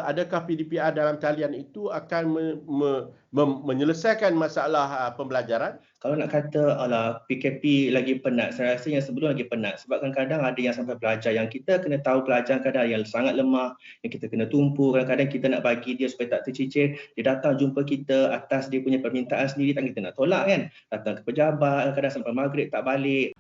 adakah PDPR dalam talian itu akan menyelesaikan masalah pembelajaran? Kalau nak kata alah PKP lagi penat, saya rasa yang sebelum lagi penat. Sebab kadang-kadang ada yang sampai belajar yang kita kena tahu pelajaran kadang yang sangat lemah, yang kita kena tumpu, kadang-kadang kita nak bagi dia supaya tak tercicir, dia datang jumpa kita atas dia punya permintaan sendiri, tak kita nak tolak kan. Datang ke pejabat, kadang-kadang sampai maghrib tak balik.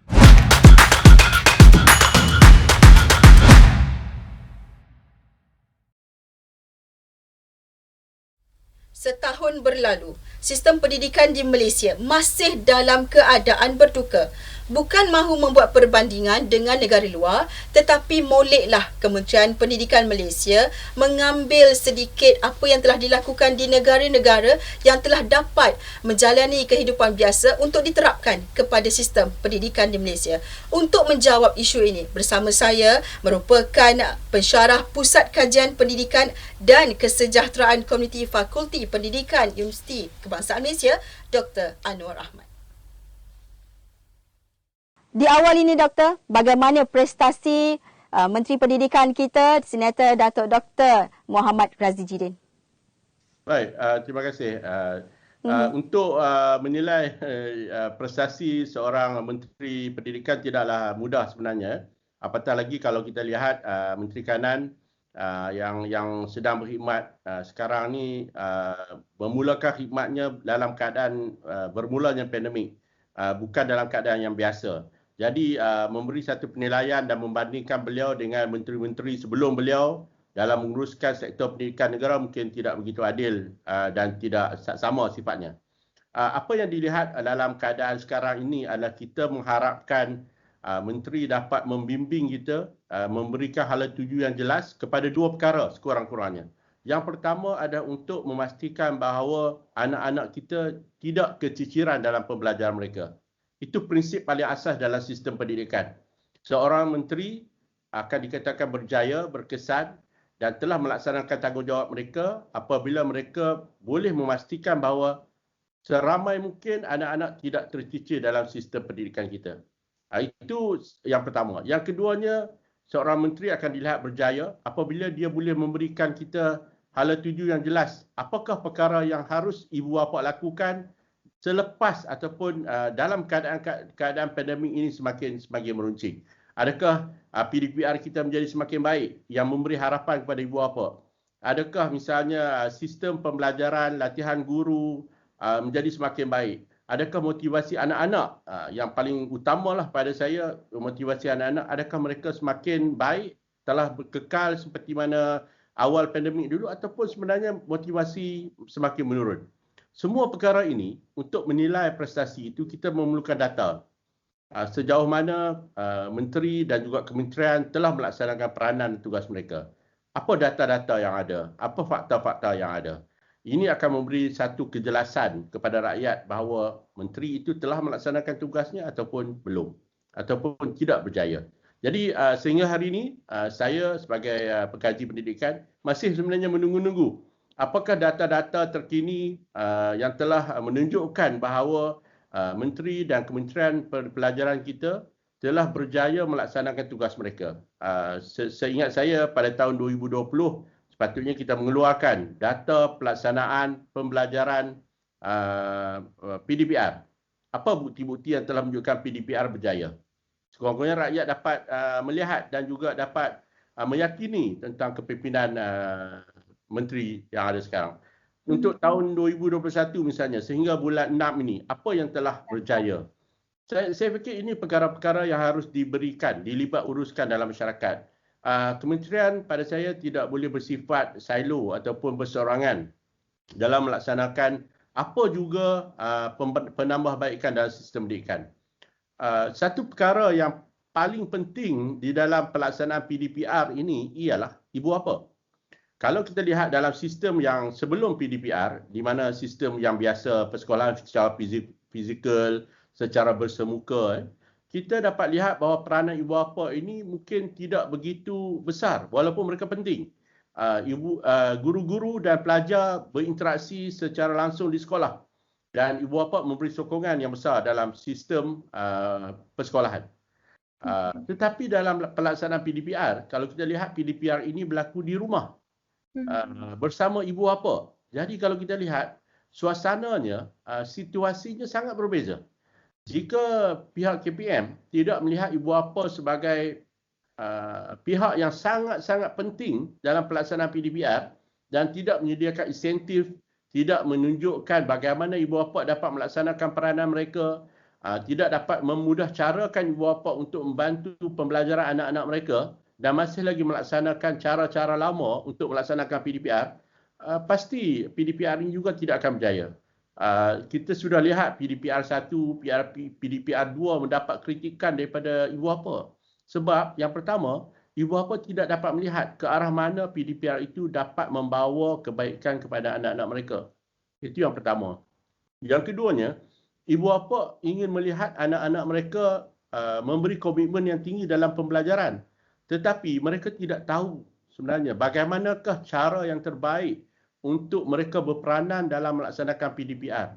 Setahun berlalu, sistem pendidikan di Malaysia masih dalam keadaan berduka. Bukan mahu membuat perbandingan dengan negara luar, tetapi moleklah Kementerian Pendidikan Malaysia mengambil sedikit apa yang telah dilakukan di negara-negara yang telah dapat menjalani kehidupan biasa untuk diterapkan kepada sistem pendidikan di Malaysia. Untuk menjawab isu ini, bersama saya merupakan pensyarah Pusat Kajian Pendidikan dan Kesejahteraan Komuniti Fakulti Pendidikan Universiti Kebangsaan Malaysia, Dr. Anwar Ahmad. Di awal ini, Doktor, bagaimana prestasi Menteri Pendidikan kita, Senator Datuk Dr. Muhammad Razli Jidin? Baik, terima kasih. Untuk menilai prestasi seorang Menteri Pendidikan tidaklah mudah sebenarnya. Apatah lagi kalau kita lihat Menteri Kanan yang sedang berkhidmat sekarang ni memulakan khidmatnya dalam keadaan bermulanya pandemik, bukan dalam keadaan yang biasa. Jadi memberi satu penilaian dan membandingkan beliau dengan menteri-menteri sebelum beliau dalam menguruskan sektor pendidikan negara mungkin tidak begitu adil dan tidak sama sifatnya. Apa yang dilihat dalam keadaan sekarang ini adalah kita mengharapkan menteri dapat membimbing kita, memberikan hala tuju yang jelas kepada dua perkara sekurang-kurangnya. Yang pertama adalah untuk memastikan bahawa anak-anak kita tidak keciciran dalam pembelajaran mereka. Itu prinsip paling asas dalam sistem pendidikan. Seorang menteri akan dikatakan berjaya, berkesan dan telah melaksanakan tanggungjawab mereka apabila mereka boleh memastikan bahawa seramai mungkin anak-anak tidak tercicir dalam sistem pendidikan kita. Itu yang pertama. Yang keduanya, seorang menteri akan dilihat berjaya apabila dia boleh memberikan kita hala tuju yang jelas. Apakah perkara yang harus ibu bapa lakukan selepas ataupun dalam keadaan pandemik ini semakin meruncing. Adakah PDPR kita menjadi semakin baik yang memberi harapan kepada ibu bapa? Adakah misalnya sistem pembelajaran, latihan guru menjadi semakin baik? Adakah motivasi anak-anak, yang paling utamalah pada saya, motivasi anak-anak, adakah mereka semakin baik, telah kekal seperti mana awal pandemik dulu ataupun sebenarnya motivasi semakin menurun? Semua perkara ini, untuk menilai prestasi itu, kita memerlukan data. Sejauh mana menteri dan juga kementerian telah melaksanakan peranan dan tugas mereka. Apa data-data yang ada? Apa fakta-fakta yang ada? Ini akan memberi satu kejelasan kepada rakyat bahawa menteri itu telah melaksanakan tugasnya ataupun belum. Ataupun tidak berjaya. Jadi sehingga hari ini, saya sebagai pekaji pendidikan masih sebenarnya menunggu-nunggu apakah data-data terkini yang telah menunjukkan bahawa menteri dan kementerian pelajaran kita telah berjaya melaksanakan tugas mereka. Seingat saya pada tahun 2020 sepatutnya kita mengeluarkan data pelaksanaan pembelajaran PDPR. Apa bukti-bukti yang telah menunjukkan PDPR berjaya? Sekurang-kurangnya rakyat dapat melihat dan juga dapat meyakini tentang kepimpinan menteri yang ada sekarang. Untuk tahun 2021 misalnya, sehingga bulan 6 ini, apa yang telah berjaya? Saya fikir ini perkara-perkara yang harus diberikan, dilibat uruskan dalam masyarakat. Kementerian pada saya tidak boleh bersifat silo ataupun berseorangan dalam melaksanakan apa juga penambahbaikan dalam sistem pendidikan. Satu perkara yang paling penting di dalam pelaksanaan PDPR ini ialah ibu bapa. Kalau kita lihat dalam sistem yang sebelum PDPR, di mana sistem yang biasa persekolahan secara fizikal, secara bersemuka, kita dapat lihat bahawa peranan ibu bapa ini mungkin tidak begitu besar walaupun mereka penting. Guru-guru dan pelajar berinteraksi secara langsung di sekolah dan ibu bapa memberi sokongan yang besar dalam sistem persekolahan. Tetapi dalam pelaksanaan PDPR, kalau kita lihat PDPR ini berlaku di rumah. bersama ibu bapa. Jadi kalau kita lihat suasananya, situasinya sangat berbeza. Jika pihak KPM tidak melihat ibu bapa sebagai pihak yang sangat-sangat penting dalam pelaksanaan PDPR dan tidak menyediakan insentif, tidak menunjukkan bagaimana ibu bapa dapat melaksanakan peranan mereka, tidak dapat memudahcarakan ibu bapa untuk membantu pembelajaran anak-anak mereka dan masih lagi melaksanakan cara-cara lama untuk melaksanakan PDPR, pasti PDPR ini juga tidak akan berjaya. Kita sudah lihat PDPR 1, PDPR 2 mendapat kritikan daripada ibu bapa. Sebab yang pertama, ibu bapa tidak dapat melihat ke arah mana PDPR itu dapat membawa kebaikan kepada anak-anak mereka. Itu yang pertama. Yang keduanya, ibu bapa ingin melihat anak-anak mereka memberi komitmen yang tinggi dalam pembelajaran. Tetapi mereka tidak tahu sebenarnya bagaimanakah cara yang terbaik untuk mereka berperanan dalam melaksanakan PDPR.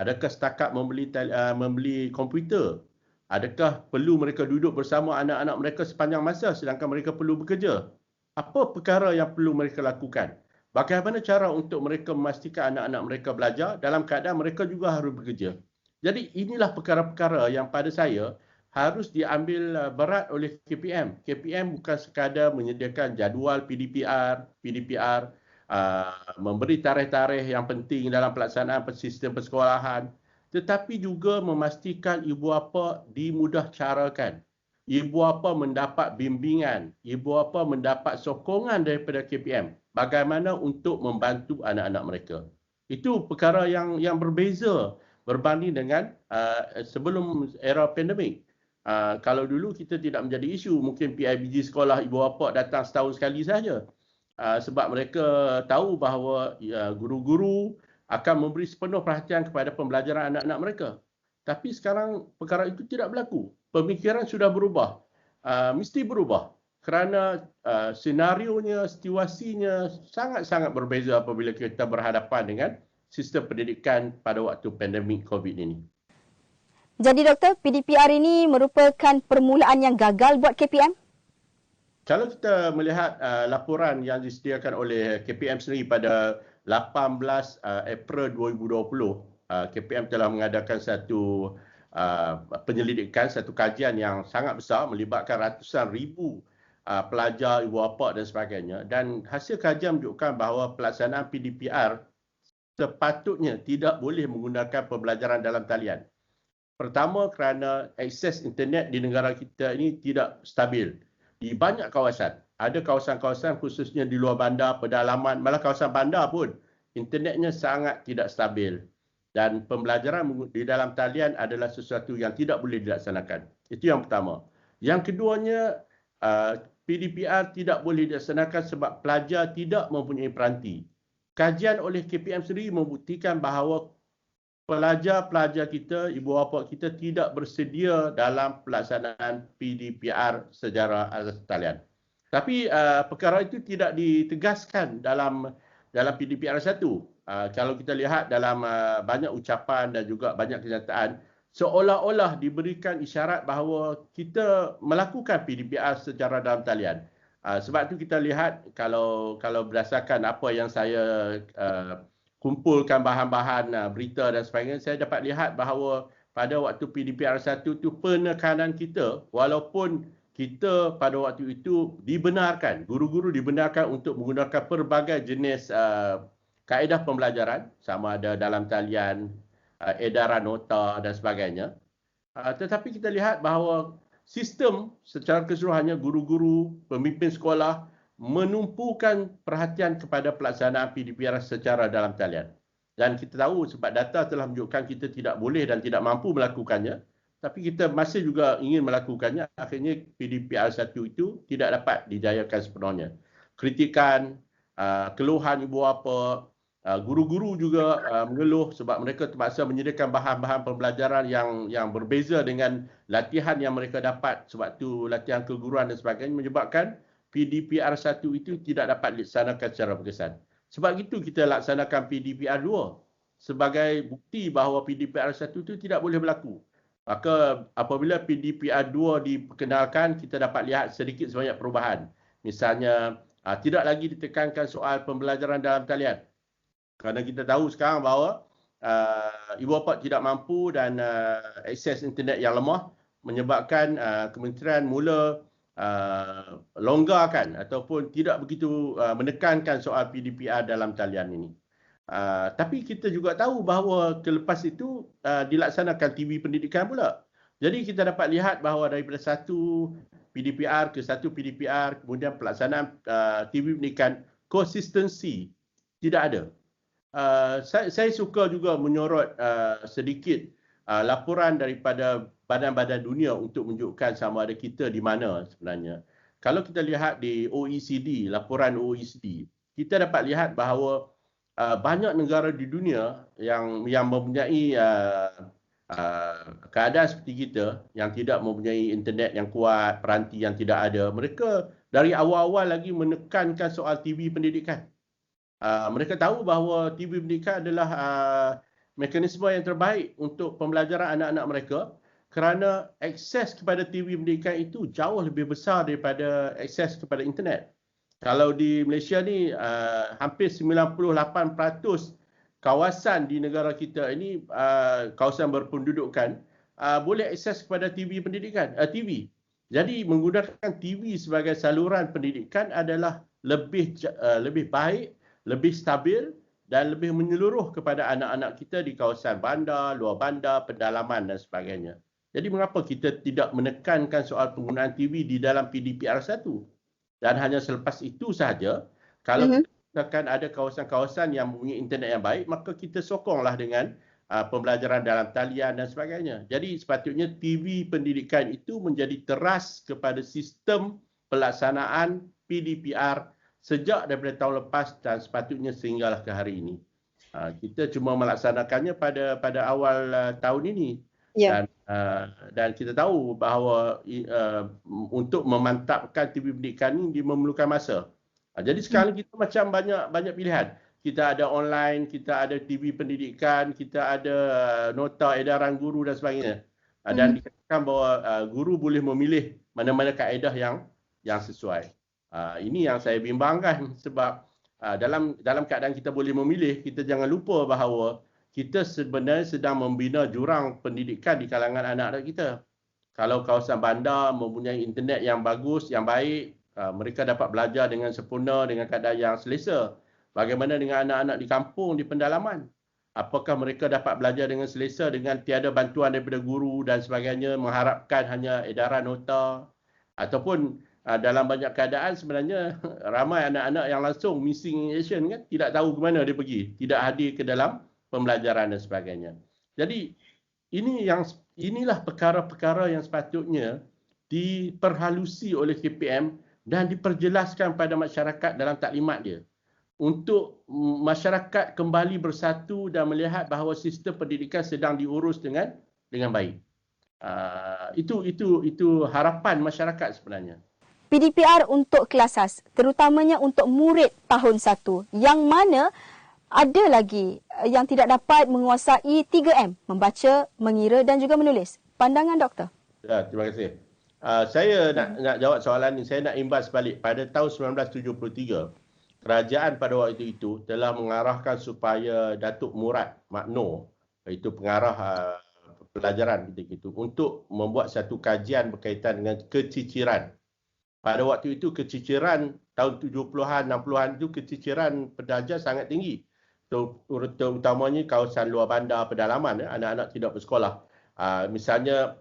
Adakah setakat membeli komputer? Adakah perlu mereka duduk bersama anak-anak mereka sepanjang masa sedangkan mereka perlu bekerja? Apa perkara yang perlu mereka lakukan? Bagaimana cara untuk mereka memastikan anak-anak mereka belajar dalam keadaan mereka juga harus bekerja? Jadi inilah perkara-perkara yang pada saya harus diambil berat oleh KPM. KPM bukan sekadar menyediakan jadual PDPR, memberi tarikh-tarikh yang penting dalam pelaksanaan sistem persekolahan, tetapi juga memastikan ibu bapa dimudahcarakan. Ibu bapa mendapat bimbingan, ibu bapa mendapat sokongan daripada KPM bagaimana untuk membantu anak-anak mereka. Itu perkara yang berbeza berbanding dengan sebelum era pandemik. Kalau dulu kita tidak menjadi isu, mungkin PIBG sekolah ibu bapa datang setahun sekali sahaja. Sebab mereka tahu bahawa guru-guru akan memberi sepenuh perhatian kepada pembelajaran anak-anak mereka. Tapi sekarang perkara itu tidak berlaku. Pemikiran sudah berubah. Mesti berubah. Kerana senarionya, situasinya sangat-sangat berbeza apabila kita berhadapan dengan sistem pendidikan pada waktu pandemik COVID ini. Jadi Doktor, PDPR ini merupakan permulaan yang gagal buat KPM? Kalau kita melihat laporan yang disediakan oleh KPM sendiri pada 18 April 2020, KPM telah mengadakan satu penyelidikan, satu kajian yang sangat besar melibatkan ratusan ribu pelajar, ibu bapa dan sebagainya. Dan hasil kajian menunjukkan bahawa pelaksanaan PDPR sepatutnya tidak boleh menggunakan pembelajaran dalam talian. Pertama, kerana akses internet di negara kita ini tidak stabil. Di banyak kawasan, ada kawasan-kawasan khususnya di luar bandar, pedalaman, malah kawasan bandar pun, internetnya sangat tidak stabil. Dan pembelajaran di dalam talian adalah sesuatu yang tidak boleh dilaksanakan. Itu yang pertama. Yang keduanya, PDPR tidak boleh dilaksanakan sebab pelajar tidak mempunyai peranti. Kajian oleh KPM sendiri membuktikan bahawa pelajar-pelajar kita, ibu bapa kita tidak bersedia dalam pelaksanaan PDPR secara asas talian. Tapi perkara itu tidak ditegaskan dalam PDPR 1. Kalau kita lihat dalam banyak ucapan dan juga banyak kenyataan, seolah-olah diberikan isyarat bahawa kita melakukan PDPR secara dalam talian. Sebab itu kita lihat kalau berdasarkan apa yang saya kumpulkan bahan-bahan berita dan sebagainya, saya dapat lihat bahawa pada waktu PDPR 1 itu penekanan kita, walaupun kita pada waktu itu dibenarkan, guru-guru dibenarkan untuk menggunakan pelbagai jenis kaedah pembelajaran, sama ada dalam talian, edaran nota dan sebagainya. Tetapi kita lihat bahawa sistem secara keseluruhannya, guru-guru, pemimpin sekolah menumpukan perhatian kepada pelaksanaan PDPR secara dalam talian. Dan kita tahu sebab data telah menunjukkan kita tidak boleh dan tidak mampu melakukannya, tapi kita masih juga ingin melakukannya. Akhirnya PDPR 1 itu tidak dapat dijayakan sepenuhnya. Kritikan, keluhan ibu bapa, guru-guru juga mengeluh sebab mereka terpaksa menyediakan bahan-bahan pembelajaran yang berbeza dengan latihan yang mereka dapat, sebab tu latihan keguruan dan sebagainya, menyebabkan PDPR 1 itu tidak dapat dilaksanakan secara berkesan. Sebab itu kita laksanakan PDPR 2 sebagai bukti bahawa PDPR 1 itu tidak boleh berlaku. Maka apabila PDPR 2 diperkenalkan, kita dapat lihat sedikit sebanyak perubahan. Misalnya Tidak lagi ditekankan soal pembelajaran dalam talian. Kerana kita tahu sekarang bahawa ibu bapa tidak mampu dan akses internet yang lemah menyebabkan kementerian mula longgarkan ataupun tidak begitu menekankan soal PDPR dalam talian ini. Tapi kita juga tahu bahawa selepas itu dilaksanakan TV pendidikan pula. Jadi kita dapat lihat bahawa daripada satu PDPR ke satu PDPR, kemudian pelaksanaan TV pendidikan, konsistensi tidak ada. Saya suka juga menyorot sedikit laporan daripada badan-badan dunia untuk menunjukkan sama ada kita di mana sebenarnya. Kalau kita lihat di OECD, laporan OECD, kita dapat lihat bahawa banyak negara di dunia yang mempunyai keadaan seperti kita, yang tidak mempunyai internet yang kuat, peranti yang tidak ada, mereka dari awal-awal lagi menekankan soal TV pendidikan. Mereka tahu bahawa TV pendidikan adalah mekanisme yang terbaik untuk pembelajaran anak-anak mereka, kerana akses kepada TV pendidikan itu jauh lebih besar daripada akses kepada internet. Kalau di Malaysia ni hampir 98% kawasan di negara kita ini, kawasan berpendudukan, boleh akses kepada TV pendidikan, TV. Jadi menggunakan TV sebagai saluran pendidikan adalah lebih baik, lebih stabil dan lebih menyeluruh kepada anak-anak kita di kawasan bandar, luar bandar, pedalaman dan sebagainya. Jadi mengapa kita tidak menekankan soal penggunaan TV di dalam PDPR 1? Dan hanya selepas itu sahaja, kalau kita akan ada kawasan-kawasan yang mempunyai internet yang baik, maka kita sokonglah dengan pembelajaran dalam talian dan sebagainya. Jadi sepatutnya TV pendidikan itu menjadi teras kepada sistem pelaksanaan PDPR sejak daripada tahun lepas dan sepatutnya sehinggalah ke hari ini. Kita cuma melaksanakannya pada awal tahun ini. Yeah. Dan kita tahu bahawa untuk memantapkan TV pendidikan ini memerlukan masa. Jadi sekarang kita macam banyak pilihan. Kita ada online, kita ada TV pendidikan, kita ada nota edaran guru dan sebagainya. Dan dikatakan bahawa guru boleh memilih mana-mana kaedah yang sesuai. Ini yang saya bimbangkan sebab dalam keadaan kita boleh memilih, kita jangan lupa bahawa kita sebenarnya sedang membina jurang pendidikan di kalangan anak-anak kita. Kalau kawasan bandar mempunyai internet yang bagus, yang baik, mereka dapat belajar dengan sempurna, dengan keadaan yang selesa. Bagaimana dengan anak-anak di kampung, di pendalaman? Apakah mereka dapat belajar dengan selesa dengan tiada bantuan daripada guru dan sebagainya, mengharapkan hanya edaran nota? Ataupun dalam banyak keadaan sebenarnya ramai anak-anak yang langsung missing in action kan, tidak tahu ke mana dia pergi, tidak hadir ke dalam pembelajaran dan sebagainya. Jadi inilah perkara-perkara yang sepatutnya diperhalusi oleh KPM dan diperjelaskan pada masyarakat dalam taklimat dia untuk masyarakat kembali bersatu dan melihat bahawa sistem pendidikan sedang diurus dengan baik. Itu harapan masyarakat sebenarnya. PDPR untuk kelas khas, terutamanya untuk murid tahun 1, yang mana ada lagi yang tidak dapat menguasai 3M, membaca, mengira dan juga menulis. Pandangan doktor? Ya, terima kasih. Saya nak jawab soalan ini. Saya nak imbas balik. Pada tahun 1973, kerajaan pada waktu itu telah mengarahkan supaya Datuk Murad Makno, iaitu pengarah pelajaran ketika itu, untuk membuat satu kajian berkaitan dengan keciciran. Pada waktu itu keciciran tahun 70-an, 60-an itu keciciran pelajar sangat tinggi. Terutamanya kawasan luar bandar, pedalaman, anak-anak tidak bersekolah. Misalnya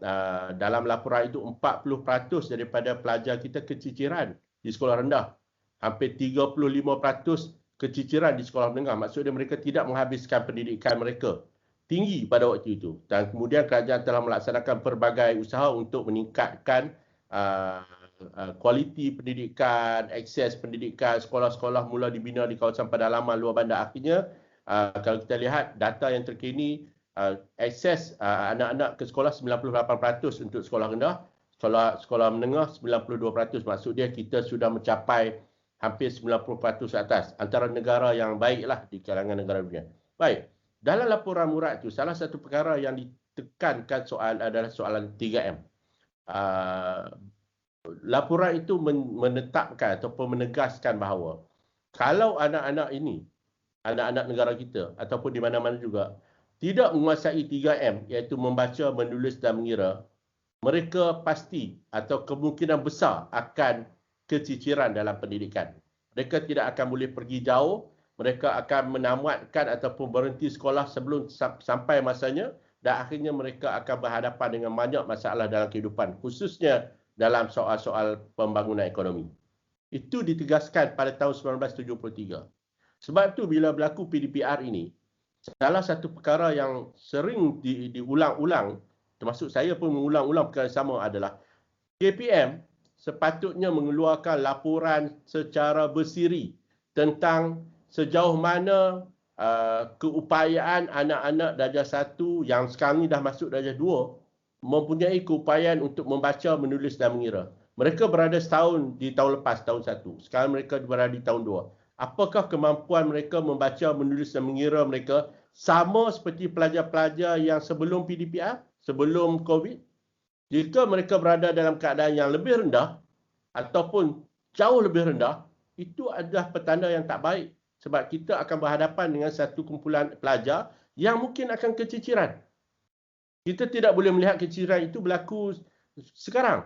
dalam laporan itu 40% daripada pelajar kita keciciran di sekolah rendah. Hampir 35% keciciran di sekolah menengah. Maksudnya mereka tidak menghabiskan pendidikan mereka. Tinggi pada waktu itu. Dan kemudian kerajaan telah melaksanakan pelbagai usaha untuk meningkatkan kualiti pendidikan, akses pendidikan, sekolah-sekolah mula dibina di kawasan pedalaman luar bandar. Akhirnya, kalau kita lihat data yang terkini, akses anak-anak ke sekolah 98% untuk sekolah rendah, sekolah menengah 92%. Maksud dia kita sudah mencapai hampir 90% atas. Antara negara yang baiklah di kalangan negara dunia. Baik, dalam laporan Murad itu, salah satu perkara yang ditekankan adalah soalan 3M. laporan itu menetapkan ataupun menegaskan bahawa kalau anak-anak ini, anak-anak negara kita ataupun di mana-mana juga, tidak menguasai 3M iaitu membaca, menulis dan mengira, mereka pasti atau kemungkinan besar akan keciciran dalam pendidikan. Mereka tidak akan boleh pergi jauh, mereka akan menamatkan ataupun berhenti sekolah sebelum sampai masanya dan akhirnya mereka akan berhadapan dengan banyak masalah dalam kehidupan, khususnya dalam soal-soal pembangunan ekonomi. Itu ditegaskan pada tahun 1973. Sebab itu bila berlaku PDPR ini, salah satu perkara yang sering diulang-ulang, termasuk saya pun mengulang-ulang perkara sama adalah KPM sepatutnya mengeluarkan laporan secara bersiri tentang sejauh mana keupayaan anak-anak darjah 1 yang sekarang ni dah masuk darjah 2 mempunyai keupayaan untuk membaca, menulis dan mengira. Mereka berada setahun di tahun lepas, tahun 1. Sekarang mereka berada di tahun 2. Apakah kemampuan mereka membaca, menulis dan mengira mereka sama seperti pelajar-pelajar yang sebelum PDPR, sebelum COVID? Jika mereka berada dalam keadaan yang lebih rendah ataupun jauh lebih rendah, itu adalah petanda yang tak baik. Sebab kita akan berhadapan dengan satu kumpulan pelajar yang mungkin akan keciciran. Kita tidak boleh melihat keciciran itu berlaku sekarang.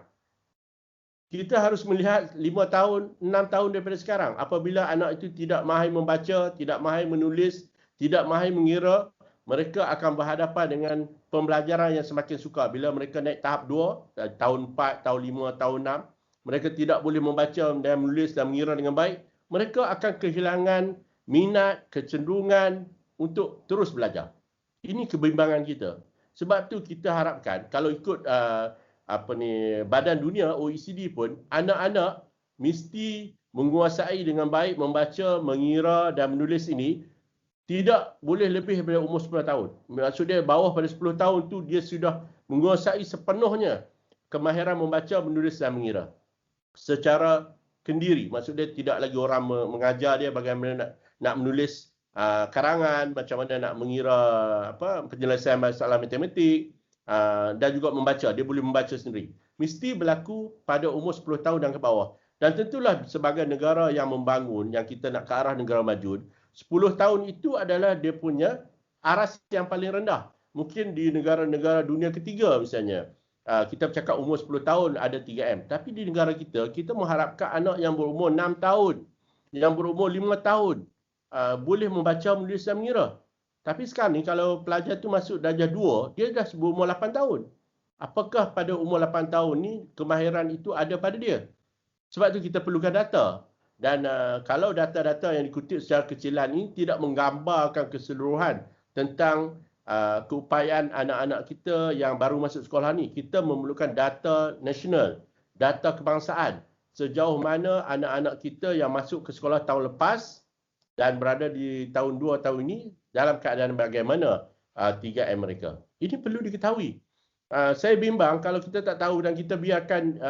Kita harus melihat 5 tahun, 6 tahun daripada sekarang. Apabila anak itu tidak mahir membaca, tidak mahir menulis, tidak mahir mengira, mereka akan berhadapan dengan pembelajaran yang semakin sukar. Bila mereka naik tahap 2, tahun 4, tahun 5, tahun 6, mereka tidak boleh membaca dan menulis dan mengira dengan baik, mereka akan kehilangan minat, kecenderungan untuk terus belajar. Ini kebimbangan kita. Sebab tu kita harapkan kalau ikut Badan Dunia OECD pun, anak-anak mesti menguasai dengan baik membaca, mengira dan menulis ini tidak boleh lebih daripada umur 10 tahun. Maksud dia bawah pada 10 tahun tu dia sudah menguasai sepenuhnya kemahiran membaca, menulis dan mengira secara kendiri. Maksud dia tidak lagi orang mengajar dia bagaimana nak menulis karangan, macam mana nak mengira penyelesaian masalah matematik, dan juga membaca. Dia boleh membaca sendiri. Mesti berlaku pada umur 10 tahun dan ke bawah. Dan tentulah sebagai negara yang membangun, yang kita nak ke arah negara maju, 10 tahun itu adalah dia punya aras yang paling rendah. Mungkin di negara-negara dunia ketiga misalnya, kita bercakap umur 10 tahun ada 3M. Tapi di negara kita, kita mengharapkan anak yang berumur 6 tahun, yang berumur 5 tahun, boleh membaca, menulis dan mengira. Tapi sekarang ni kalau pelajar tu masuk darjah 2, dia dah berumur 8 tahun. Apakah pada umur 8 tahun ni kemahiran itu ada pada dia? Sebab tu kita perlukan data. Dan kalau data-data yang dikutip secara kecilan ini tidak menggambarkan keseluruhan tentang keupayaan anak-anak kita yang baru masuk sekolah ni, kita memerlukan data nasional, data kebangsaan. Sejauh mana anak-anak kita yang masuk ke sekolah tahun lepas dan berada di tahun 2 tahun ini dalam keadaan bagaimana 3M mereka. Ini perlu diketahui. Saya bimbang kalau kita tak tahu dan kita biarkan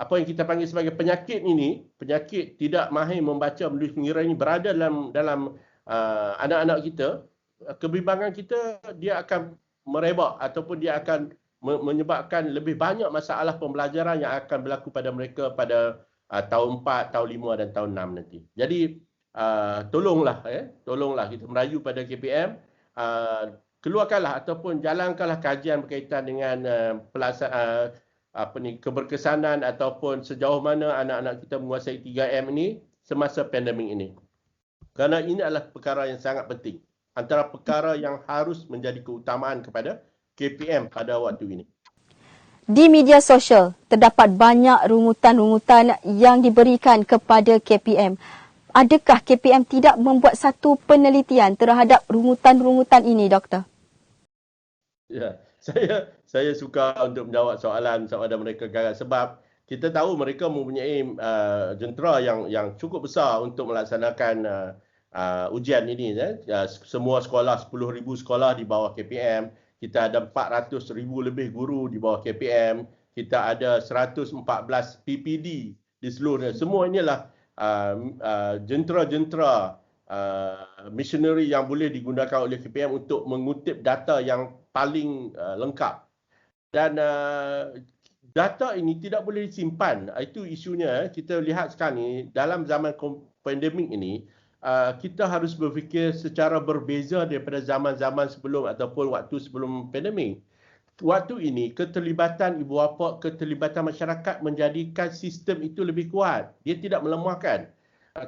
apa yang kita panggil sebagai penyakit ini, penyakit tidak mahir membaca, menulis, mengira ini berada dalam anak-anak kita, kebimbangan kita dia akan merebak ataupun dia akan menyebabkan lebih banyak masalah pembelajaran yang akan berlaku pada mereka pada tahun 4, tahun 5 dan tahun 6 nanti. Jadi tolonglah kita merayu pada KPM, keluarkanlah ataupun jalankanlah kajian berkaitan dengan keberkesanan ataupun sejauh mana anak-anak kita menguasai 3M ini semasa pandemik ini. Kerana ini adalah perkara yang sangat penting. Antara perkara yang harus menjadi keutamaan kepada KPM pada waktu ini. Di media sosial terdapat banyak rungutan-rungutan yang diberikan kepada KPM. Adakah KPM tidak membuat satu penelitian terhadap rungutan-rungutan ini, Doktor? Ya, saya suka untuk menjawab soalan sama ada mereka gagal sebab kita tahu mereka mempunyai jentera yang cukup besar untuk melaksanakan ujian ini. Semua sekolah, 10,000 sekolah di bawah KPM. Kita ada 400,000 lebih guru di bawah KPM. Kita ada 114 PPD di seluruh. Semua inilah jentera-jentera missionary yang boleh digunakan oleh KPM untuk mengutip data yang paling lengkap. Dan data ini tidak boleh disimpan. Itu isunya. Kita lihat sekarang ni dalam zaman pandemik ini, kita harus berfikir secara berbeza daripada zaman-zaman sebelum ataupun waktu sebelum pandemik. Waktu ini keterlibatan ibu bapa, keterlibatan masyarakat menjadikan sistem itu lebih kuat. Dia tidak melemahkan.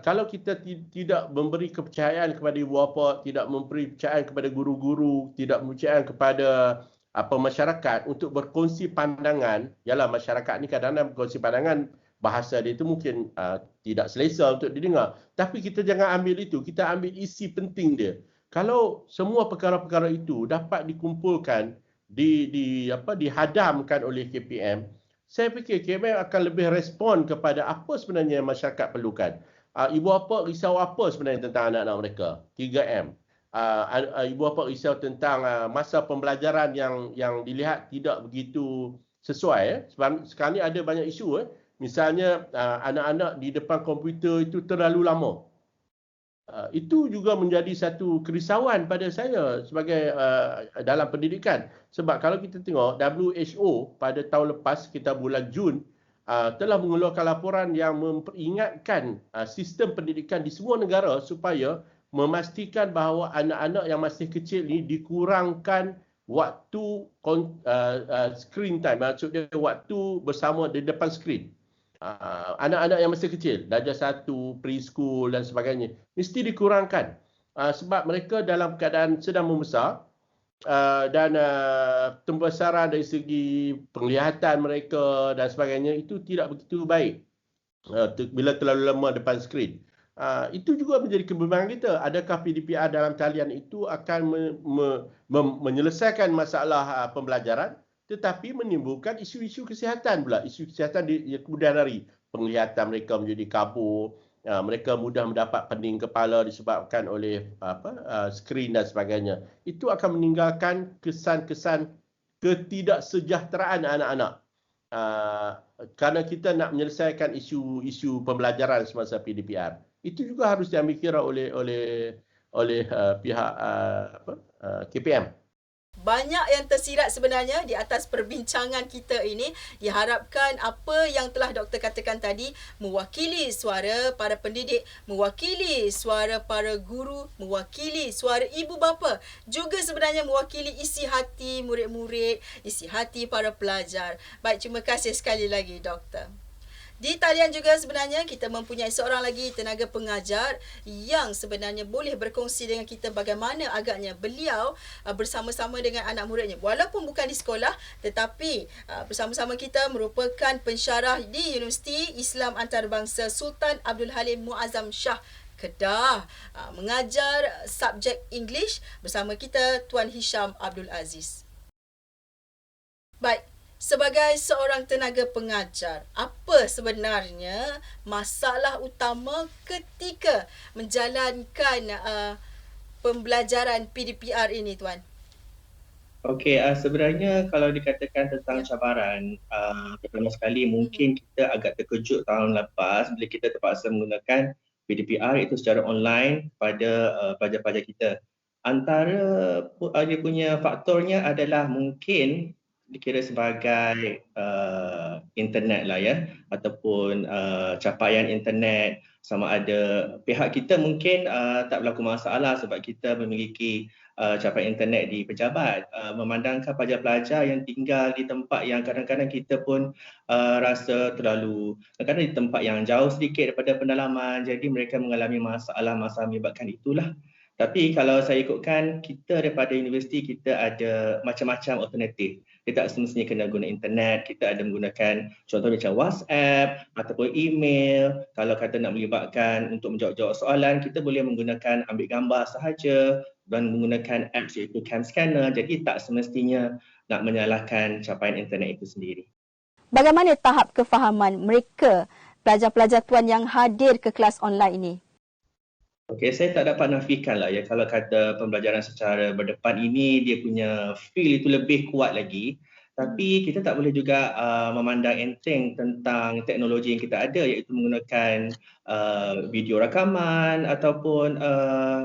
Kalau kita tidak memberi kepercayaan kepada ibu bapa, tidak memberi kepercayaan kepada guru-guru, tidak memberi kepercayaan kepada masyarakat untuk berkongsi pandangan, yalah masyarakat ni kadang-kadang berkongsi pandangan, bahasa dia itu mungkin tidak selesa untuk didengar. Tapi kita jangan ambil itu, kita ambil isi penting dia. Kalau semua perkara-perkara itu dapat dikumpulkan, dihadamkan oleh KPM, saya fikir KPM akan lebih respon kepada apa sebenarnya masyarakat perlukan. Ibu bapa risau apa sebenarnya tentang anak-anak mereka? 3M. Ibu bapa risau tentang masa pembelajaran yang dilihat tidak begitu sesuai. Sebab sekarang ni ada banyak isu. Misalnya anak-anak di depan komputer itu terlalu lama. Itu juga menjadi satu kerisauan pada saya sebagai dalam pendidikan. Sebab kalau kita tengok WHO pada tahun lepas, sekitar bulan Jun, telah mengeluarkan laporan yang memperingatkan sistem pendidikan di semua negara supaya memastikan bahawa anak-anak yang masih kecil ini dikurangkan waktu screen time. Maksudnya waktu bersama di depan skrin. Anak-anak yang masih kecil, darjah 1, preschool dan sebagainya, mesti dikurangkan. Sebab mereka dalam keadaan sedang membesar dan pembesaran dari segi penglihatan mereka dan sebagainya itu tidak begitu baik bila terlalu lama depan skrin. Itu juga menjadi kebimbangan kita. Adakah PDPR dalam talian itu akan menyelesaikan masalah pembelajaran tetapi menimbulkan isu-isu kesihatan pula. Isu kesihatan di kemudian hari. Penglihatan mereka menjadi kabur, mereka mudah mendapat pening kepala disebabkan oleh skrin dan sebagainya. Itu akan meninggalkan kesan-kesan ketidaksejahteraan anak-anak. Kerana kita nak menyelesaikan isu pembelajaran semasa PDPR. Itu juga harus diambil kira oleh pihak KPM. Banyak yang tersirat sebenarnya di atas perbincangan kita ini. Diharapkan apa yang telah doktor katakan tadi mewakili suara para pendidik, mewakili suara para guru, mewakili suara ibu bapa, juga sebenarnya mewakili isi hati murid-murid, isi hati para pelajar. Baik, terima kasih sekali lagi doktor. Di talian juga sebenarnya kita mempunyai seorang lagi tenaga pengajar yang sebenarnya boleh berkongsi dengan kita bagaimana agaknya beliau bersama-sama dengan anak muridnya. Walaupun bukan di sekolah tetapi bersama-sama kita merupakan pensyarah di Universiti Islam Antarabangsa Sultan Abdul Halim Muazzam Shah Kedah, mengajar subjek English bersama kita Tuan Hisham Abdul Aziz. Baik. Sebagai seorang tenaga pengajar, apa sebenarnya masalah utama ketika menjalankan pembelajaran PDPR ini, Tuan? Okey, sebenarnya kalau dikatakan tentang cabaran, pertama sekali mungkin kita agak terkejut tahun lepas bila kita terpaksa menggunakan PDPR itu secara online pada pelajar-pelajar kita. Antara dia punya faktornya adalah mungkin dikira sebagai internet lah ya, ataupun capaian internet, sama ada pihak kita mungkin tak berlaku masalah sebab kita memiliki capaian internet di pejabat, memandangkan pelajar-pelajar yang tinggal di tempat yang kadang-kadang kita pun rasa terlalu, kadang-kadang di tempat yang jauh sedikit daripada pendalaman, jadi mereka mengalami masalah-masalah menyebabkan itulah. Tapi kalau saya ikutkan, kita daripada universiti kita ada macam-macam alternatif. Kita tak semestinya kena guna internet, kita ada menggunakan contohnya macam WhatsApp ataupun email. Kalau kata nak melibatkan untuk menjawab-jawab soalan, kita boleh menggunakan ambil gambar sahaja dan menggunakan apps iaitu Cam Scanner. Jadi tak semestinya nak menyalahkan capaian internet itu sendiri. Bagaimana tahap kefahaman mereka, pelajar-pelajar Tuan yang hadir ke kelas online ini? Okey, saya tak dapat nafikan lah ya, kalau kata pembelajaran secara berdepan ini dia punya feel itu lebih kuat lagi. Tapi kita tak boleh juga memandang enteng tentang teknologi yang kita ada, iaitu menggunakan video rakaman ataupun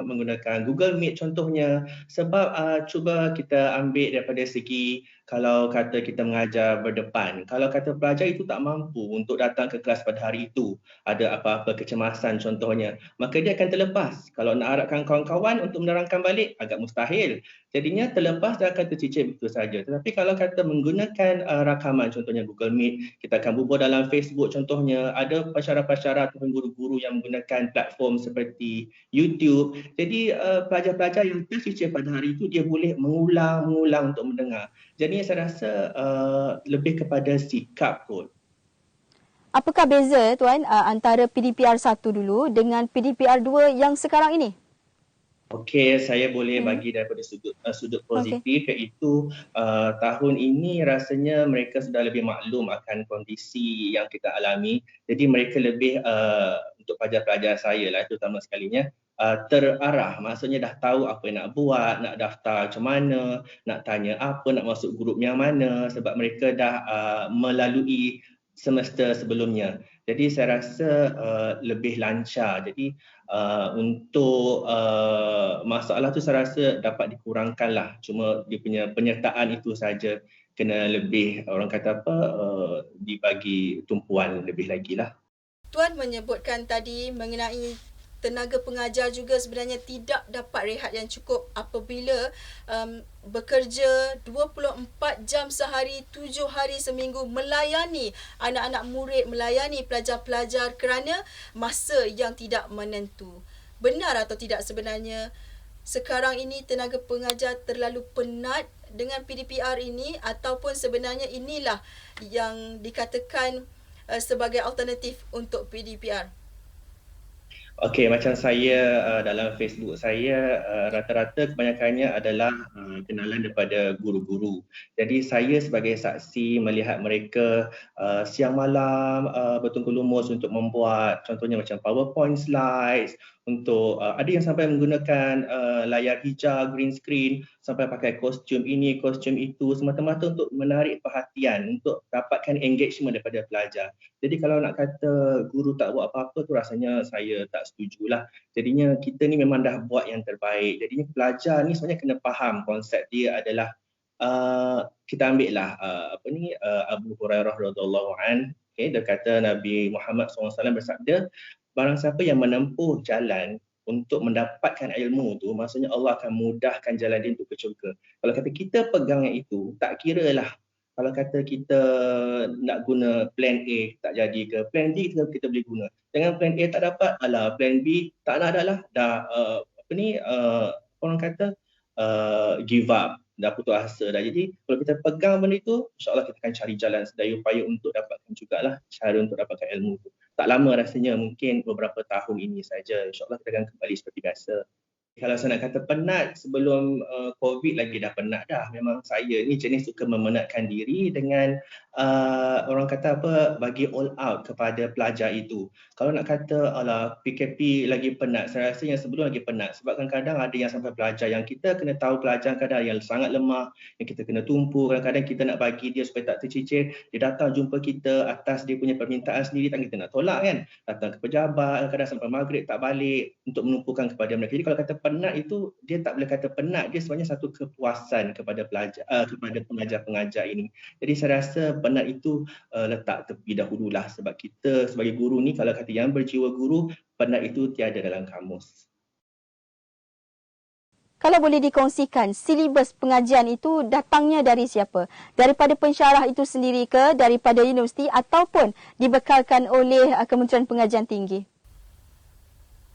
menggunakan Google Meet contohnya. Sebab cuba kita ambil daripada segi kalau kata kita mengajar berdepan. Kalau kata pelajar itu tak mampu untuk datang ke kelas pada hari itu, ada apa-apa kecemasan contohnya, maka dia akan terlepas. Kalau nak harapkan kawan-kawan untuk menerangkan balik, agak mustahil. Jadinya terlepas dan akan tercicir begitu saja. Tetapi kalau kata menggunakan rakaman contohnya Google Meet, kita akan bubuh dalam Facebook contohnya, ada pensyarah-pensyarah ataupun guru-guru yang menggunakan platform seperti YouTube. Jadi pelajar-pelajar yang tercicir pada hari itu dia boleh mengulang untuk mendengar. Jadi saya rasa lebih kepada sikap kot. Apakah beza Tuan antara PDPR 1 dulu dengan PDPR 2 yang sekarang ini? Okey, saya boleh bagi daripada sudut positif, iaitu tahun ini rasanya mereka sudah lebih maklum akan kondisi yang kita alami. Jadi mereka lebih untuk pelajar-pelajar saya lah terutama sekalinya terarah, maksudnya dah tahu apa yang nak buat, nak daftar macam mana, nak tanya apa, nak masuk grup yang mana, sebab mereka dah melalui semester sebelumnya. Jadi saya rasa lebih lancar. Jadi untuk masalah tu saya rasa dapat dikurangkan lah. Cuma dia punya penyertaan itu saja kena lebih, orang kata apa, dibagi tumpuan lebih lagi lah. Tuan menyebutkan tadi mengenai tenaga pengajar juga sebenarnya tidak dapat rehat yang cukup apabila bekerja 24 jam sehari, 7 hari seminggu melayani anak-anak murid, melayani pelajar-pelajar kerana masa yang tidak menentu. Benar atau tidak sebenarnya sekarang ini tenaga pengajar terlalu penat dengan PDPR ini, ataupun sebenarnya inilah yang dikatakan sebagai alternatif untuk PDPR? Okey, macam saya dalam Facebook saya rata-rata kebanyakannya adalah kenalan daripada guru-guru. Jadi saya sebagai saksi melihat mereka siang malam bertungkus lumus untuk membuat contohnya macam PowerPoint slides, untuk ada yang sampai menggunakan layar hijau, green screen, sampai pakai kostum ini, kostum itu, semata-mata untuk menarik perhatian, untuk dapatkan engagement daripada pelajar. Jadi kalau nak kata guru tak buat apa-apa tu rasanya saya tak setujulah. Jadinya kita ni memang dah buat yang terbaik. Jadinya pelajar ni sebenarnya kena faham konsep dia adalah kita ambil lah Abu Hurairah radhiyallahu an, dia kata Nabi Muhammad SAW bersabda, barang siapa yang menempuh jalan untuk mendapatkan ilmu tu, maksudnya Allah akan mudahkan jalan dia untuk ke syurga. Kalau kata kita pegang yang itu, tak kira lah kalau kata kita nak guna plan A tak jadi ke, plan B kita boleh guna. Jangan plan A tak dapat, alah plan B tak nak adalah dah orang kata give up, dah putus asa dah. Jadi kalau kita pegang benda itu, insya-Allah kita akan cari jalan sedaya upaya untuk dapatkan jugalah cara untuk dapatkan ilmu itu. Tak lama rasanya, mungkin beberapa tahun ini saja, insya-Allah kita akan kembali seperti biasa. Kalau saya nak kata penat sebelum COVID lagi dah penat dah. Memang saya ni jenis suka memenatkan diri dengan orang kata apa, bagi all out kepada pelajar itu. Kalau nak kata alah PKP lagi penat, saya rasa yang sebelum lagi penat. Sebab kadang-kadang ada yang sampai pelajar yang kita kena tahu pelajar kadang yang sangat lemah, yang kita kena tumpu, kadang-kadang kita nak bagi dia supaya tak tercicir, dia datang jumpa kita atas dia punya permintaan sendiri, tak kita nak tolak kan. Datang ke pejabat, kadang-kadang sampai maghrib tak balik untuk menumpukan kepada mereka. Jadi kalau kata penat itu, dia tak boleh kata penat, dia sebenarnya satu kepuasan kepada pelajar, kepada pengajar-pengajar ini. Jadi saya rasa penat itu letak tepi dahululah, sebab kita sebagai guru ni, kalau kata yang berjiwa guru, penat itu tiada dalam kamus. Kalau boleh dikongsikan, silibus pengajian itu datangnya dari siapa? Daripada pensyarah itu sendiri ke, daripada universiti, ataupun dibekalkan oleh Kementerian Pengajian Tinggi?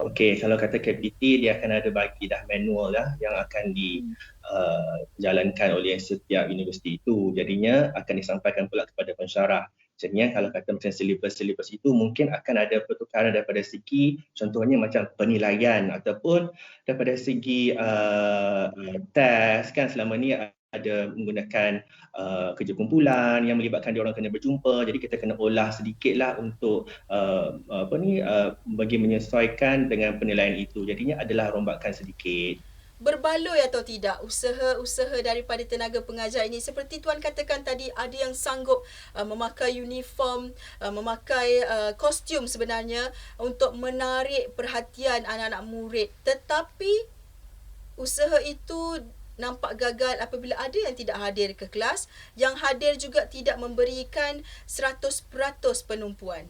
Okey, kalau kata KPT, dia akan ada bagi dah manual lah yang akan dijalankan oleh setiap universiti itu. Jadinya akan disampaikan pula kepada pensyarah. Jadinya kalau kata macam silibus itu mungkin akan ada pertukaran daripada segi contohnya macam penilaian ataupun daripada segi test kan, selama ni ada menggunakan kerja kumpulan yang melibatkan diorang kena berjumpa, jadi kita kena olah sedikitlah untuk bagi menyesuaikan dengan penilaian itu. Jadinya adalah rombakan sedikit. berbaloi atau tidak usaha-usaha daripada tenaga pengajar ini? Seperti Tuan katakan tadi, ada yang sanggup memakai uniform, memakai kostum sebenarnya untuk menarik perhatian anak-anak murid. Tetapi usaha itu nampak gagal apabila ada yang tidak hadir ke kelas, yang hadir juga tidak memberikan 100% penumpuan.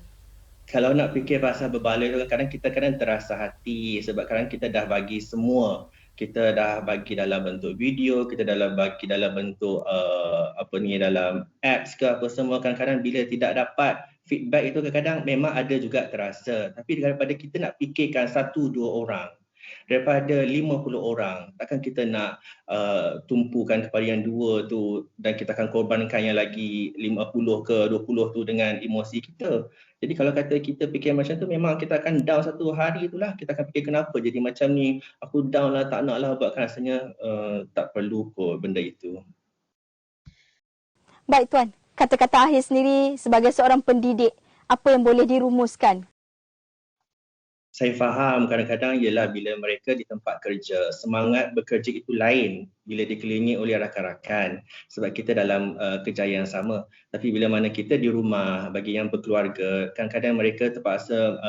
Kalau nak fikir pasal berbaloi tu, kadang kita terasa hati sebab kadang kita dah bagi semua. Kita dah bagi dalam bentuk video, kita bagi dalam bentuk dalam apps ke apa semua. Kadang-kadang bila tidak dapat feedback itu, kadang-kadang memang ada juga terasa. Tapi daripada kita nak fikirkan 1-2 orang daripada 50 orang, takkan kita nak tumpukan kepada yang 2 tu dan kita akan korbankan yang lagi 50 ke 20 tu dengan emosi kita. Jadi kalau kata kita fikir macam tu, memang kita akan down satu hari itulah. Kita akan fikir kenapa jadi macam ni, aku down lah, tak nak lah buat, kan rasanya tak perlu kot benda itu. Baik Tuan, kata-kata akhir sendiri sebagai seorang pendidik, apa yang boleh dirumuskan? Saya faham kadang-kadang ialah bila mereka di tempat kerja, semangat bekerja itu lain bila dikelilingi oleh rakan-rakan sebab kita dalam kerja yang sama. Tapi bila mana kita di rumah, bagi yang berkeluarga, kadang-kadang mereka terpaksa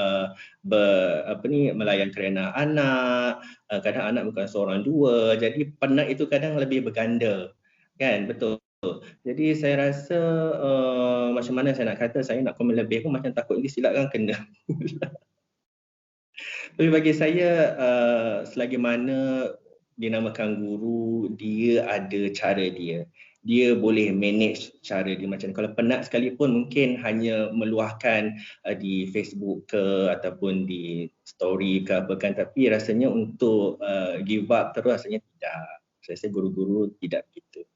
melayan kerana anak, kadang anak bukan seorang dua, jadi penat itu kadang lebih berganda. Kan, betul. Jadi saya rasa macam mana saya nak kata, saya nak komen lebih pun macam takut silakan kena. Tapi bagi saya, selagi mana dinamakan guru, dia ada cara dia. Dia boleh manage cara dia macam ni. Kalau penat sekalipun mungkin hanya meluahkan di Facebook ke ataupun di story ke apa kan. Tapi rasanya untuk give up terus rasanya tidak. Saya rasa guru-guru tidak begitu.